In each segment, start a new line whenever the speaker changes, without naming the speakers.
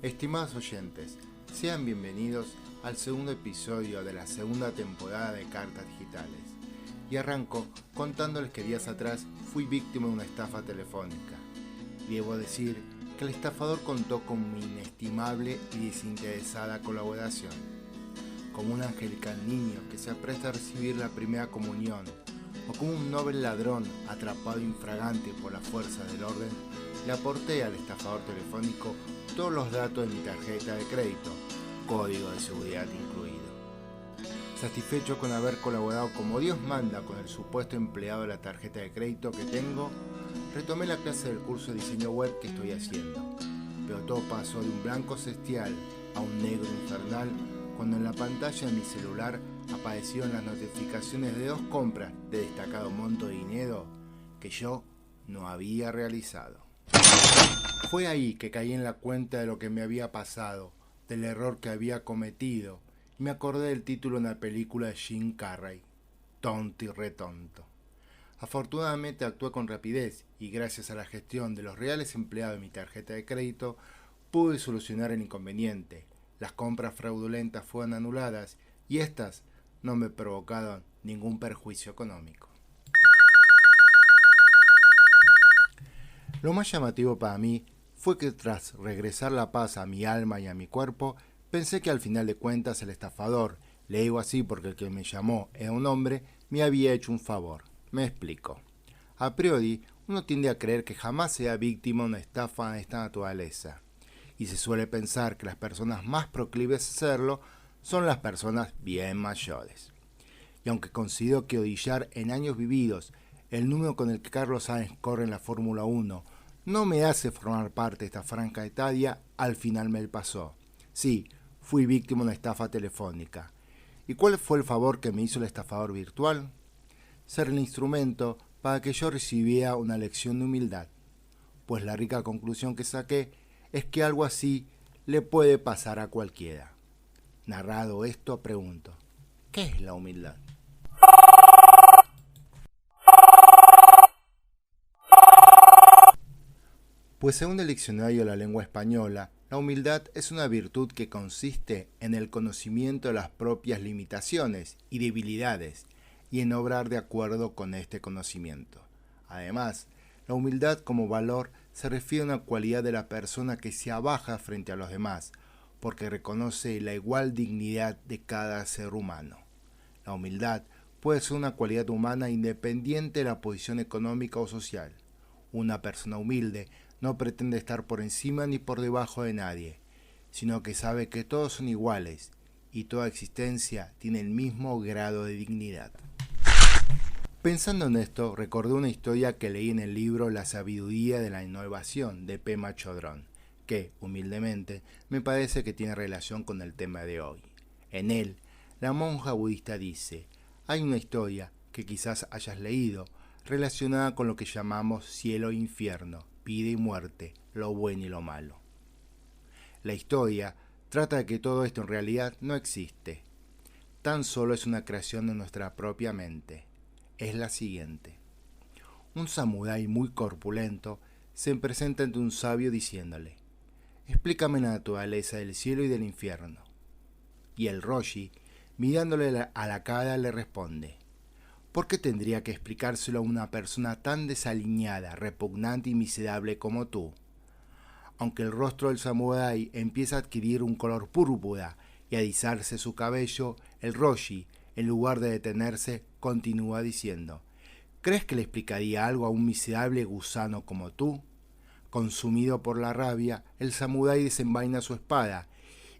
Estimados oyentes, sean bienvenidos al segundo episodio de la segunda temporada de Cartas Digitales. Y arranco contándoles que días atrás fui víctima de una estafa telefónica. Y debo decir que el estafador contó con mi inestimable y desinteresada colaboración. Como un angelical niño que se apresta a recibir la primera comunión, o como un noble ladrón atrapado infragante por la fuerza del orden, le aporté al estafador telefónico todos los datos de mi tarjeta de crédito, código de seguridad incluido. Satisfecho con haber colaborado como Dios manda con el supuesto empleado de la tarjeta de crédito que tengo, retomé la clase del curso de diseño web que estoy haciendo, pero todo pasó de un blanco celestial a un negro infernal cuando en la pantalla de mi celular aparecieron las notificaciones de 2 compras de destacado monto de dinero que yo no había realizado. Fue ahí que caí en la cuenta de lo que me había pasado, del error que había cometido, y me acordé del título de una película de Jim Carrey, Tonto y Retonto. Afortunadamente actué con rapidez y gracias a la gestión de los reales empleados de mi tarjeta de crédito, pude solucionar el inconveniente. Las compras fraudulentas fueron anuladas y estas no me provocaron ningún perjuicio económico. Lo más llamativo para mí fue que tras regresar la paz a mi alma y a mi cuerpo, pensé que al final de cuentas el estafador, le digo así porque el que me llamó era un hombre, me había hecho un favor. Me explico. A priori, uno tiende a creer que jamás sea víctima de una estafa de esta naturaleza, y se suele pensar que las personas más proclives a hacerlo son las personas bien mayores. Y aunque considero que odillar en años vividos el número con el que Carlos Sainz corre en la Fórmula 1 no me hace formar parte de esta franja etaria, al final me pasó. Sí, fui víctima de una estafa telefónica. ¿Y cuál fue el favor que me hizo el estafador virtual? Ser el instrumento para que yo recibiera una lección de humildad. Pues la rica conclusión que saqué es que algo así le puede pasar a cualquiera. Narrado esto, pregunto, ¿qué es la humildad? Pues según el diccionario de la lengua española, la humildad es una virtud que consiste en el conocimiento de las propias limitaciones y debilidades y en obrar de acuerdo con este conocimiento. Además, la humildad como valor se refiere a una cualidad de la persona que se abaja frente a los demás, porque reconoce la igual dignidad de cada ser humano. La humildad puede ser una cualidad humana independiente de la posición económica o social. Una persona humilde no pretende estar por encima ni por debajo de nadie, sino que sabe que todos son iguales y toda existencia tiene el mismo grado de dignidad. Pensando en esto, recordé una historia que leí en el libro La sabiduría de la innovación de Pema Chodron, que, humildemente, me parece que tiene relación con el tema de hoy. En él, la monja budista dice, hay una historia que quizás hayas leído, relacionada con lo que llamamos cielo e infierno, vida y muerte, lo bueno y lo malo. La historia trata de que todo esto en realidad no existe, tan solo es una creación de nuestra propia mente. Es la siguiente. Un samurái muy corpulento se presenta ante un sabio diciéndole, explícame la naturaleza del cielo y del infierno. Y el Roshi, mirándole a la cara, le responde, ¿por qué tendría que explicárselo a una persona tan desaliñada, repugnante y miserable como tú? Aunque el rostro del samurái empieza a adquirir un color púrpura y a erizarse su cabello, el Roshi, en lugar de detenerse, continúa diciendo, ¿crees que le explicaría algo a un miserable gusano como tú? Consumido por la rabia, el samurái desenvaina su espada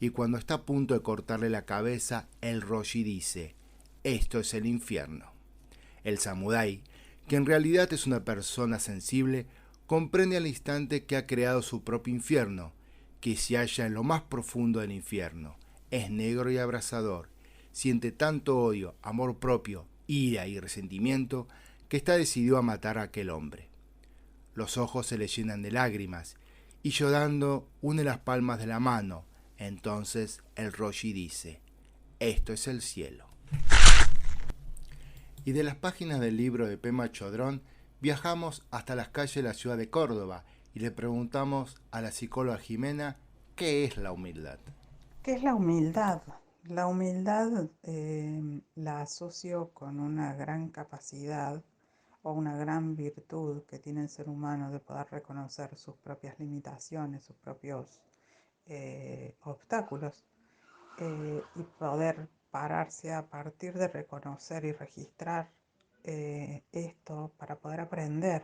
y cuando está a punto de cortarle la cabeza, el Roshi dice, esto es el infierno. El samurái, que en realidad es una persona sensible, comprende al instante que ha creado su propio infierno, que se halla en lo más profundo del infierno. Es negro y abrasador, siente tanto odio, amor propio, ira y resentimiento que está decidido a matar a aquel hombre. Los ojos se le llenan de lágrimas y llorando une las palmas de la mano. Entonces el Roshi dice: esto es el cielo. Y de las páginas del libro de Pema Chodrón viajamos hasta las calles de la ciudad de Córdoba y le preguntamos a la psicóloga Jimena qué es la humildad.
¿Qué es la humildad? La humildad la asocio con una gran capacidad o una gran virtud que tiene el ser humano de poder reconocer sus propias limitaciones, sus propios obstáculos y poder pararse a partir de reconocer y registrar esto para poder aprender.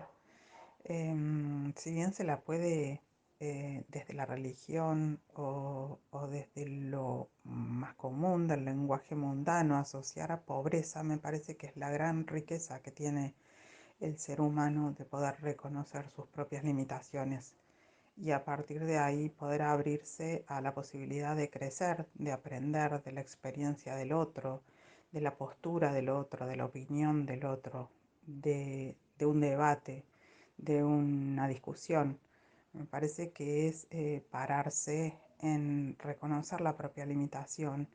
Si bien se la puede desde la religión o desde lo más común del lenguaje mundano asociar a pobreza, me parece que es la gran riqueza que tiene el ser humano de poder reconocer sus propias limitaciones y a partir de ahí poder abrirse a la posibilidad de crecer, de aprender de la experiencia del otro, de la postura del otro, de la opinión del otro, de un debate, de una discusión. Me parece que es pararse en reconocer la propia limitación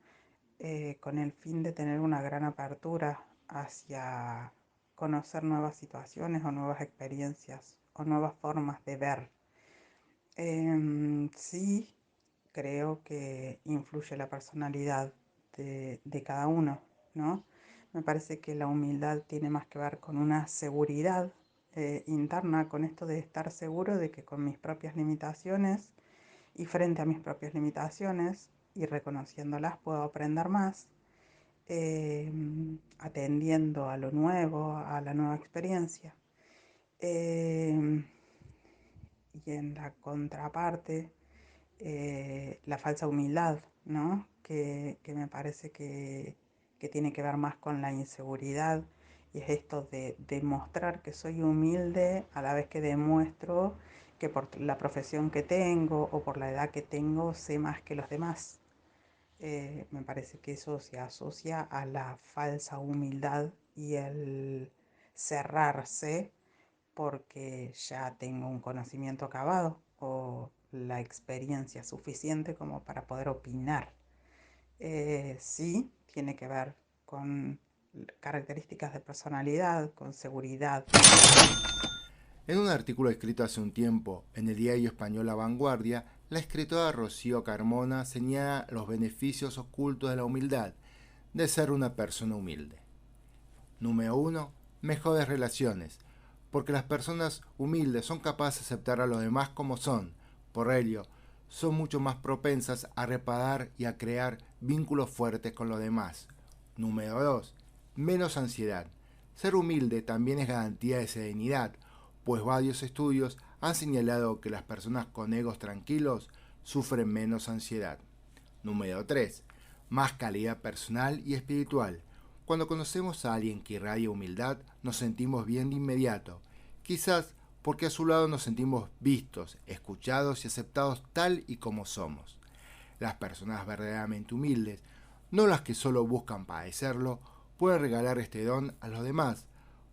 con el fin de tener una gran apertura hacia conocer nuevas situaciones o nuevas experiencias o nuevas formas de ver. Sí, creo que influye la personalidad de cada uno, ¿no? Me parece que la humildad tiene más que ver con una seguridad interna, con esto de estar seguro de que con mis propias limitaciones y frente a mis propias limitaciones y reconociéndolas puedo aprender más, atendiendo a lo nuevo, a la nueva experiencia. Eh, y en la contraparte, la falsa humildad, ¿no? Que me parece que tiene que ver más con la inseguridad y es esto de demostrar que soy humilde a la vez que demuestro que por la profesión que tengo o por la edad que tengo sé más que los demás. Me parece que eso se asocia a la falsa humildad y el cerrarse porque ya tengo un conocimiento acabado o la experiencia suficiente como para poder opinar. Sí, tiene que ver con características de personalidad, con seguridad.
En un artículo escrito hace un tiempo en el diario español La Vanguardia, la escritora Rocío Carmona señala los beneficios ocultos de la humildad, de ser una persona humilde. Número 1. Mejores relaciones, porque las personas humildes son capaces de aceptar a los demás como son. Por ello, son mucho más propensas a reparar y a crear vínculos fuertes con los demás. Número 2. Menos ansiedad. Ser humilde también es garantía de serenidad, pues varios estudios han señalado que las personas con egos tranquilos sufren menos ansiedad. Número 3. Más calidad personal y espiritual. Cuando conocemos a alguien que irradia humildad, nos sentimos bien de inmediato, quizás porque a su lado nos sentimos vistos, escuchados y aceptados tal y como somos. Las personas verdaderamente humildes, no las que solo buscan padecerlo, pueden regalar este don a los demás,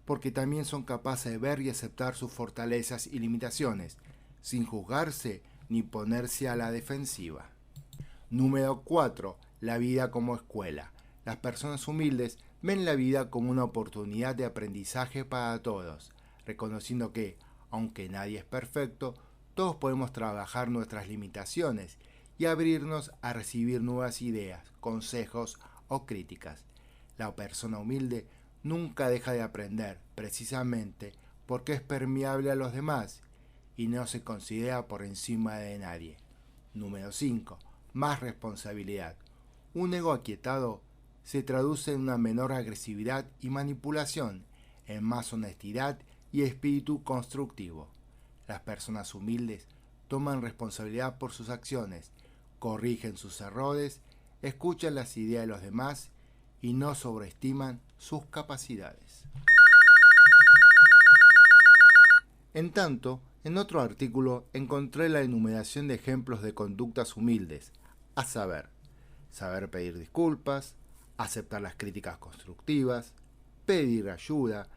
porque también son capaces de ver y aceptar sus fortalezas y limitaciones, sin juzgarse ni ponerse a la defensiva. Número 4. La vida como escuela. Las personas humildes ven la vida como una oportunidad de aprendizaje para todos, reconociendo que, aunque nadie es perfecto, todos podemos trabajar nuestras limitaciones y abrirnos a recibir nuevas ideas, consejos o críticas. La persona humilde nunca deja de aprender, precisamente porque es permeable a los demás y no se considera por encima de nadie. Número 5. Más responsabilidad. Un ego aquietado se traduce en una menor agresividad y manipulación, en más honestidad y espíritu constructivo. Las personas humildes toman responsabilidad por sus acciones, corrigen sus errores, escuchan las ideas de los demás y no sobreestiman sus capacidades. En tanto, en otro artículo encontré la enumeración de ejemplos de conductas humildes, a saber, saber pedir disculpas, aceptar las críticas constructivas, pedir ayuda,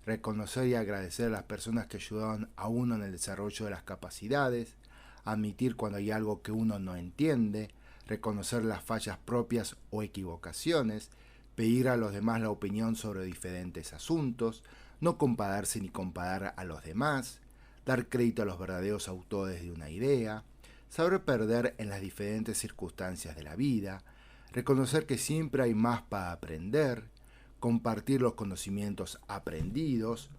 reconocer y agradecer a las personas que ayudaron a uno en el desarrollo de las capacidades, admitir cuando hay algo que uno no entiende, reconocer las fallas propias o equivocaciones, pedir a los demás la opinión sobre diferentes asuntos, no compararse ni comparar a los demás, dar crédito a los verdaderos autores de una idea, saber perder en las diferentes circunstancias de la vida, reconocer que siempre hay más para aprender, compartir los conocimientos aprendidos,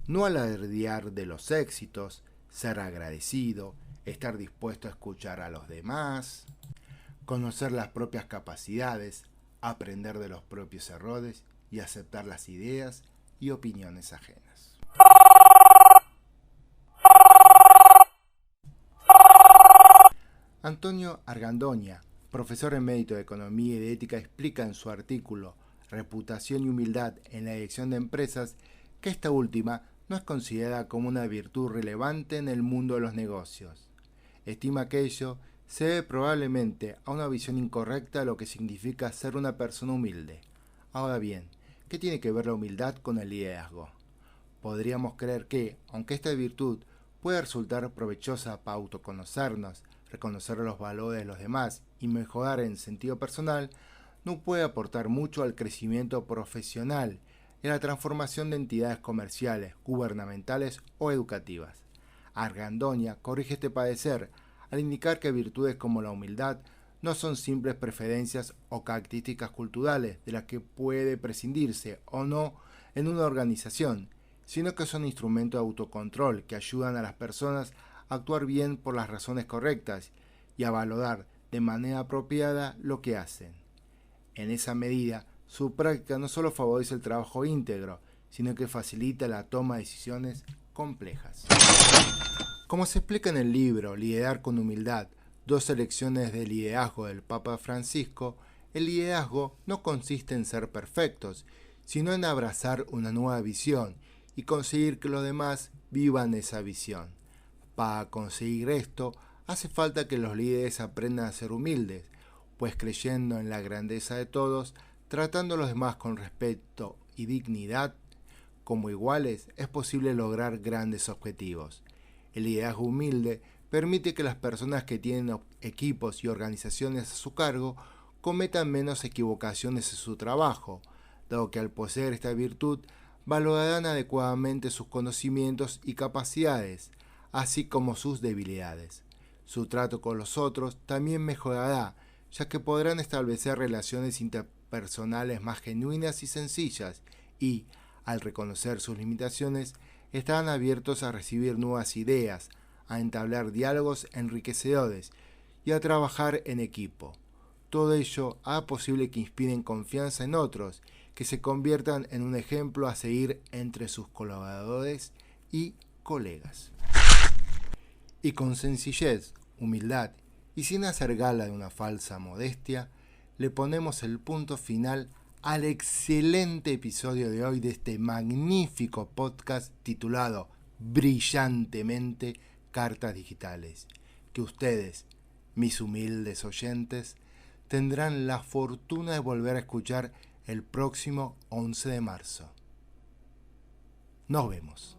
no alardear de los éxitos, ser agradecido, estar dispuesto a escuchar a los demás, conocer las propias capacidades, aprender de los propios errores y aceptar las ideas y opiniones ajenas. Antonio Argandoña, profesor emérito de Economía y de Ética, explica en su artículo Reputación y humildad en la dirección de empresas que esta última no es considerada como una virtud relevante en el mundo de los negocios. Estima que ello se debe probablemente a una visión incorrecta de lo que significa ser una persona humilde. Ahora bien, ¿qué tiene que ver la humildad con el liderazgo? Podríamos creer que, aunque esta virtud puede resultar provechosa para autoconocernos, reconocer los valores de los demás y mejorar en sentido personal, no puede aportar mucho al crecimiento profesional y a la transformación de entidades comerciales, gubernamentales o educativas. Argandoña corrige este padecer al indicar que virtudes como la humildad no son simples preferencias o características culturales de las que puede prescindirse o no en una organización, sino que son instrumentos de autocontrol que ayudan a las personas a actuar bien por las razones correctas y a valorar de manera apropiada lo que hacen. En esa medida, su práctica no solo favorece el trabajo íntegro, sino que facilita la toma de decisiones complejas. Como se explica en el libro Liderar con humildad, 2 lecciones de liderazgo del Papa Francisco, el liderazgo no consiste en ser perfectos, sino en abrazar una nueva visión y conseguir que los demás vivan esa visión. Para conseguir esto, hace falta que los líderes aprendan a ser humildes, pues creyendo en la grandeza de todos, tratando a los demás con respeto y dignidad como iguales, es posible lograr grandes objetivos. El liderazgo humilde permite que las personas que tienen equipos y organizaciones a su cargo cometan menos equivocaciones en su trabajo, dado que al poseer esta virtud valorarán adecuadamente sus conocimientos y capacidades, así como sus debilidades. Su trato con los otros también mejorará, ya que podrán establecer relaciones interpersonales más genuinas y sencillas y, al reconocer sus limitaciones, estarán abiertos a recibir nuevas ideas, a entablar diálogos enriquecedores y a trabajar en equipo. Todo ello hará posible que inspiren confianza en otros, que se conviertan en un ejemplo a seguir entre sus colaboradores y colegas. Y con sencillez, humildad y sin hacer gala de una falsa modestia, le ponemos el punto final al excelente episodio de hoy de este magnífico podcast titulado brillantemente Cartas Digitales, que ustedes, mis humildes oyentes, tendrán la fortuna de volver a escuchar el próximo 11 de marzo. Nos vemos.